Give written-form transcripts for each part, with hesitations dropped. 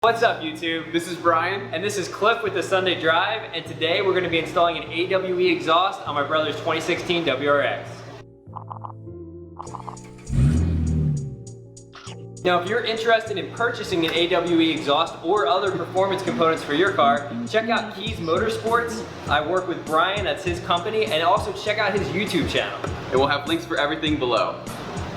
What's up YouTube? This is Brian. And this is Cliff with the Sundae Drive, and today we're going to be installing an AWE exhaust on my brother's 2016 WRX. Now if you're interested in purchasing an AWE exhaust or other performance components for your car, check out Kies Motorsports. I work with Brian, that's his company, and also check out his YouTube channel. And we'll have links for everything below.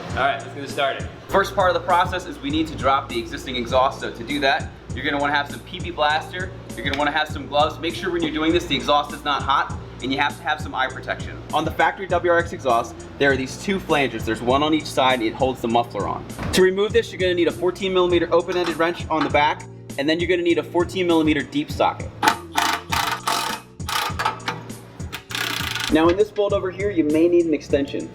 Alright, let's get started. First part of the process is we need to drop the existing exhaust. So to do that, you're going to want to have some PP blaster, you're going to want to have some gloves. Make sure when you're doing this the exhaust is not hot, and you have to have some eye protection. On the factory WRX exhaust, there are these two flanges. There's one on each side and it holds the muffler on. To remove this, you're going to need a 14mm open-ended wrench on the back, and then you're going to need a 14mm deep socket. Now in this bolt over here, you may need an extension.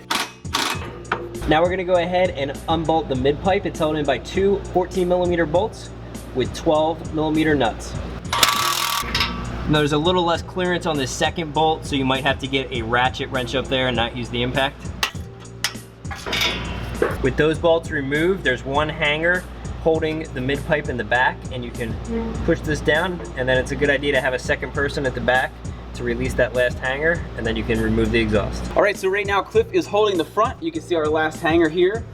Now we're going to go ahead and unbolt the mid-pipe. It's held in by two 14mm bolts with 12mm nuts. Now there's a little less clearance on this second bolt, so you might have to get a ratchet wrench up there and not use the impact. With those bolts removed, there's one hanger holding the mid-pipe in the back, and you can push this down, and then it's a good idea to have a second person at the back to release that last hanger, and then you can remove the exhaust. All right, so right now Cliff is holding the front. You can see our last hanger here.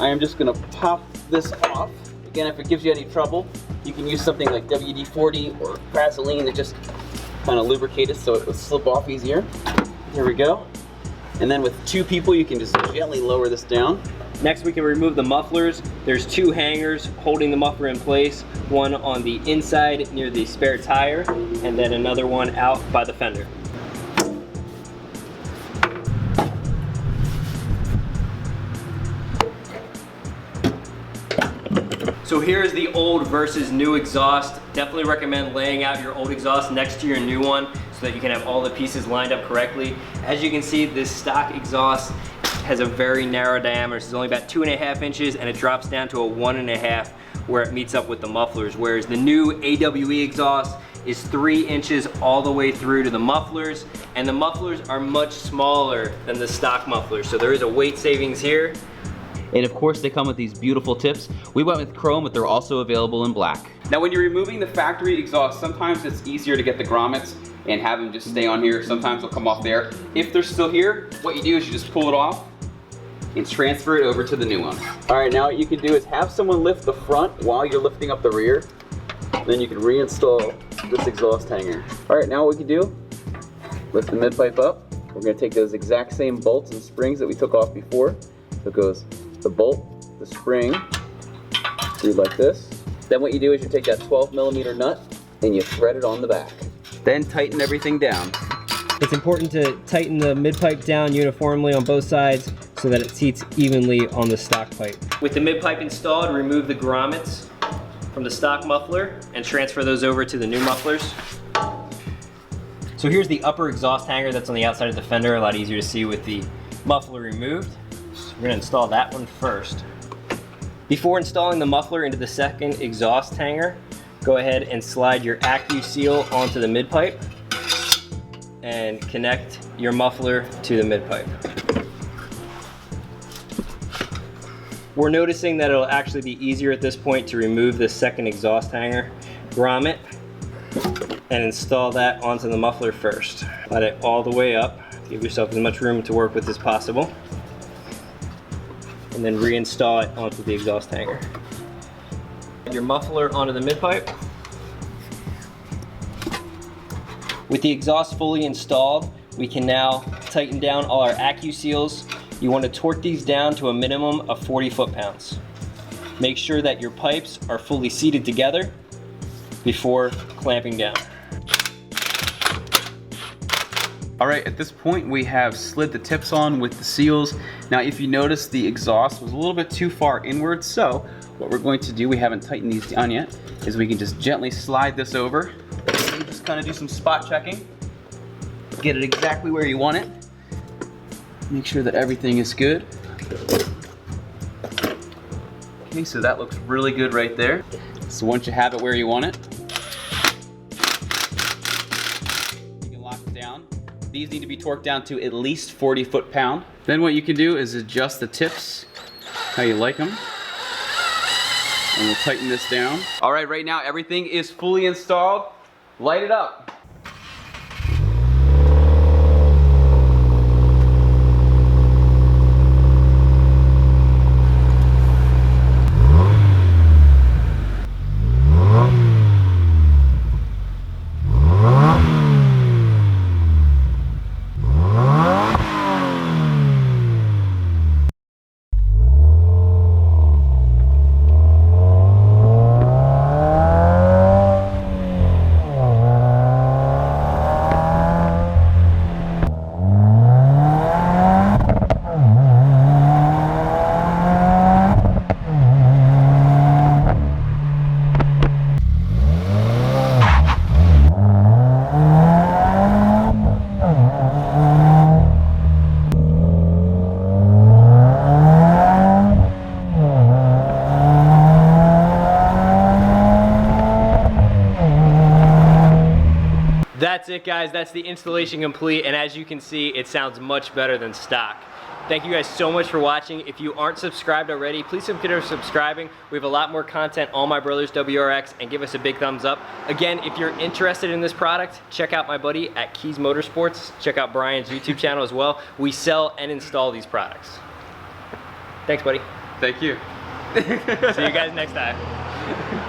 I am just gonna pop this off. Again, if it gives you any trouble, you can use something like WD-40 or Vaseline to just kind of lubricate it so it will slip off easier. There we go. And then with two people, you can just gently lower this down. Next, we can remove the mufflers. There's two hangers holding the muffler in place, one on the inside near the spare tire, and then another one out by the fender. So here's the old versus new exhaust. Definitely recommend laying out your old exhaust next to your new one so that you can have all the pieces lined up correctly. As you can see, this stock exhaust has a very narrow diameter. It's only about 2.5 inches, and it drops down to a 1.5 where it meets up with the mufflers, whereas the new AWE exhaust is 3 inches all the way through to the mufflers, and the mufflers are much smaller than the stock mufflers, so there is a weight savings here. And of course they come with these beautiful tips. We went with chrome, but they're also available in black. Now when you're removing the factory exhaust, sometimes it's easier to get the grommets and have them just stay on here. Sometimes they'll come off there. If they're still here, what you do is you just pull it off and transfer it over to the new one. All right, now what you can do is have someone lift the front while you're lifting up the rear. Then you can reinstall this exhaust hanger. All right, now what we can do, lift the mid-pipe up. We're gonna take those exact same bolts and springs that we took off before. So it goes the bolt, the spring, through like this. Then what you do is you take that 12mm nut and you thread it on the back. Then tighten everything down. It's important to tighten the mid-pipe down uniformly on both sides so that it seats evenly on the stock pipe. With the mid-pipe installed, remove the grommets from the stock muffler and transfer those over to the new mufflers. So here's the upper exhaust hanger that's on the outside of the fender, a lot easier to see with the muffler removed. So we're gonna install that one first. Before installing the muffler into the second exhaust hanger, go ahead and slide your AccuSeal seal onto the mid-pipe and connect your muffler to the mid-pipe. We're noticing that it'll actually be easier at this point to remove the second exhaust hanger grommet and install that onto the muffler first. Let it all the way up. Give yourself as much room to work with as possible. And then reinstall it onto the exhaust hanger. Add your muffler onto the mid-pipe. With the exhaust fully installed, we can now tighten down all our AccuSeals seals. You want to torque these down to a minimum of 40 foot-pounds. Make sure that your pipes are fully seated together before clamping down. All right, at this point we have slid the tips on with the seals. Now if you notice, the exhaust was a little bit too far inward, so what we're going to do, we haven't tightened these down yet, is we can just gently slide this over and just kind of do some spot checking. Get it exactly where you want it. Make sure that everything is good. Okay, so that looks really good right there. So once you have it where you want it, you can lock it down. These need to be torqued down to at least 40 foot-pound. Then what you can do is adjust the tips how you like them. And we'll tighten this down. All right, right now everything is fully installed. Light it up. That's it, guys. That's the installation complete, and as you can see, it sounds much better than stock. Thank you guys so much for watching. If you aren't subscribed already, please consider subscribing. We have a lot more content on my brother's WRX, and give us a big thumbs up. Again, if you're interested in this product, check out my buddy at Kies Motorsports. Check out Brian's YouTube channel as well. We sell and install these products. Thanks, buddy. Thank you. See you guys next time.